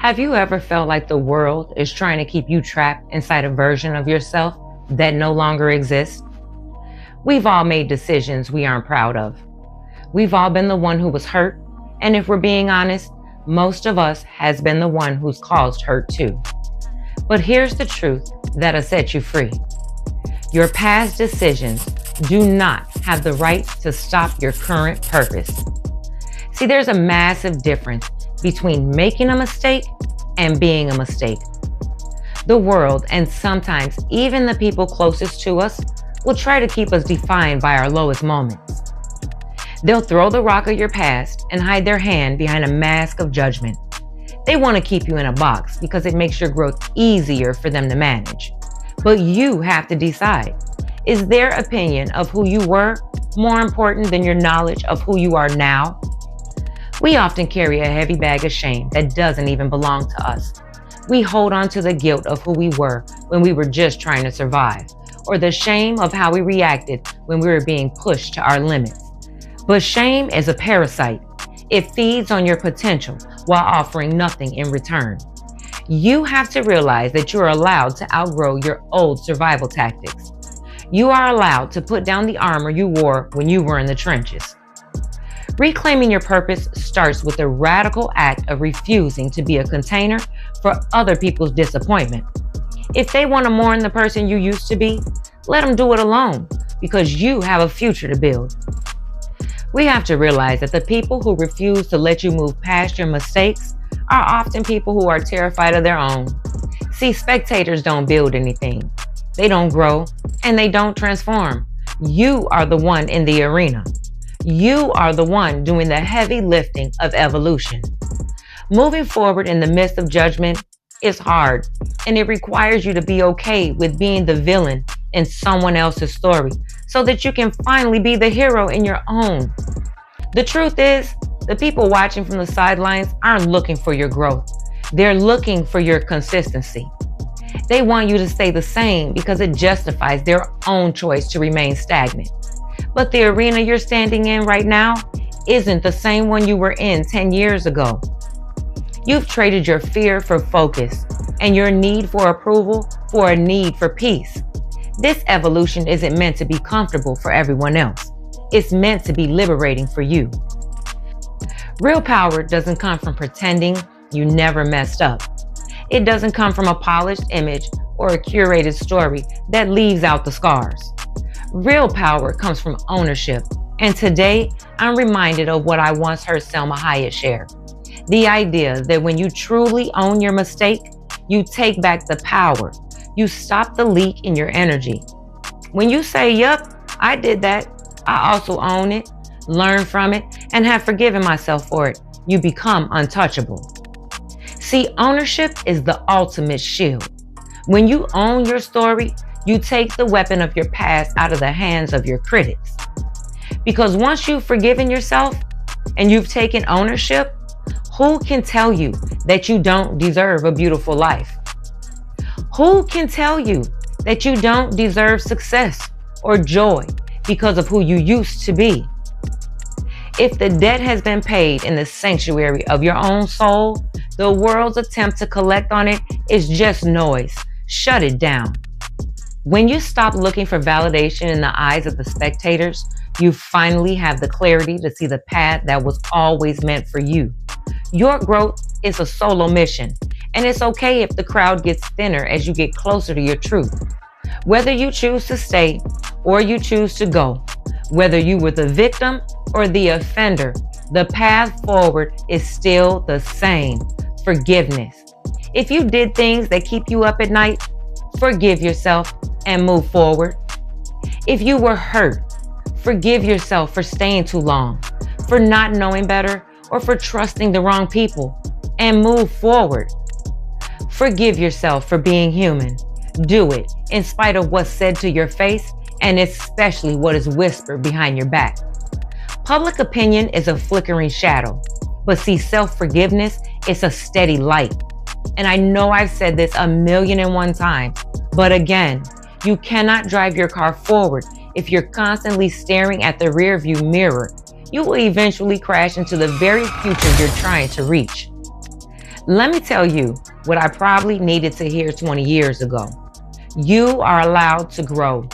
Have you ever felt like the world is trying to keep you trapped inside a version of yourself that no longer exists? We've all made decisions we aren't proud of. We've all been the one who was hurt, and if we're being honest, most of us has been the one who's caused hurt too. But here's the truth that'll set you free. Your past decisions do not have the right to stop your current purpose. See, there's a massive difference between making a mistake and being a mistake. The world, and sometimes even the people closest to us, will try to keep us defined by our lowest moments. They'll throw the rock of your past and hide their hand behind a mask of judgment. They want to keep you in a box because it makes your growth easier for them to manage. But you have to decide, is their opinion of who you were more important than your knowledge of who you are now? We often carry a heavy bag of shame that doesn't even belong to us. We hold on to the guilt of who we were when we were just trying to survive, or the shame of how we reacted when we were being pushed to our limits. But shame is a parasite. It feeds on your potential while offering nothing in return. You have to realize that you are allowed to outgrow your old survival tactics. You are allowed to put down the armor you wore when you were in the trenches. Reclaiming your purpose starts with the radical act of refusing to be a container for other people's disappointment. If they want to mourn the person you used to be, let them do it alone, because you have a future to build. We have to realize that the people who refuse to let you move past your mistakes are often people who are terrified of their own. See, spectators don't build anything. They don't grow, and they don't transform. You are the one in the arena. You are the one doing the heavy lifting of evolution. Moving forward in the midst of judgment is hard, and it requires you to be okay with being the villain in someone else's story so that you can finally be the hero in your own. The truth is, the people watching from the sidelines aren't looking for your growth. They're looking for your consistency. They want you to stay the same because it justifies their own choice to remain stagnant. But the arena you're standing in right now isn't the same one you were in 10 years ago. You've traded your fear for focus and your need for approval for a need for peace. This evolution isn't meant to be comfortable for everyone else. It's meant to be liberating for you. Real power doesn't come from pretending you never messed up. It doesn't come from a polished image or a curated story that leaves out the scars. Real power comes from ownership. And today, I'm reminded of what I once heard Selma Hayek share. The idea that when you truly own your mistake, you take back the power. You stop the leak in your energy. When you say, yup, I did that, I also own it, learn from it, and have forgiven myself for it, you become untouchable. See, ownership is the ultimate shield. When you own your story, you take the weapon of your past out of the hands of your critics. Because once you've forgiven yourself and you've taken ownership, who can tell you that you don't deserve a beautiful life? Who can tell you that you don't deserve success or joy because of who you used to be? If the debt has been paid in the sanctuary of your own soul, the world's attempt to collect on it is just noise. Shut it down. When you stop looking for validation in the eyes of the spectators, you finally have the clarity to see the path that was always meant for you. Your growth is a solo mission, and it's okay if the crowd gets thinner as you get closer to your truth. Whether you choose to stay or you choose to go, whether you were the victim or the offender, the path forward is still the same: forgiveness. If you did things that keep you up at night, forgive yourself and move forward. If you were hurt, forgive yourself for staying too long, for not knowing better, or for trusting the wrong people, and move forward. Forgive yourself for being human. Do it in spite of what's said to your face, and especially what is whispered behind your back. Public opinion is a flickering shadow, but see, self-forgiveness is a steady light. And I know I've said this 1,000,001 times, but again, you cannot drive your car forward if you're constantly staring at the rearview mirror. You will eventually crash into the very future you're trying to reach. Let me tell you what I probably needed to hear 20 years ago. You are allowed to grow.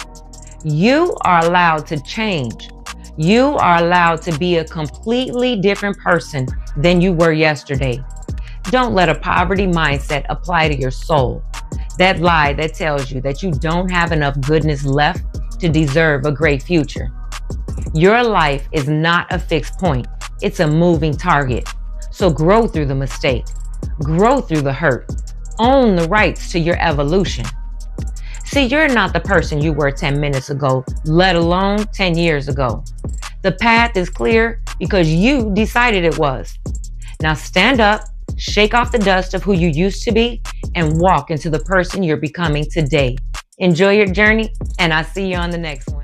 You are allowed to change. You are allowed to be a completely different person than you were yesterday. Don't let a poverty mindset apply to your soul. That lie that tells you that you don't have enough goodness left to deserve a great future. Your life is not a fixed point. It's a moving target. So grow through the mistake. Grow through the hurt. Own the rights to your evolution. See, you're not the person you were 10 minutes ago, let alone 10 years ago. The path is clear because you decided it was. Now stand up, shake off the dust of who you used to be, and walk into the person you're becoming today. Enjoy your journey, and I'll see you on the next one.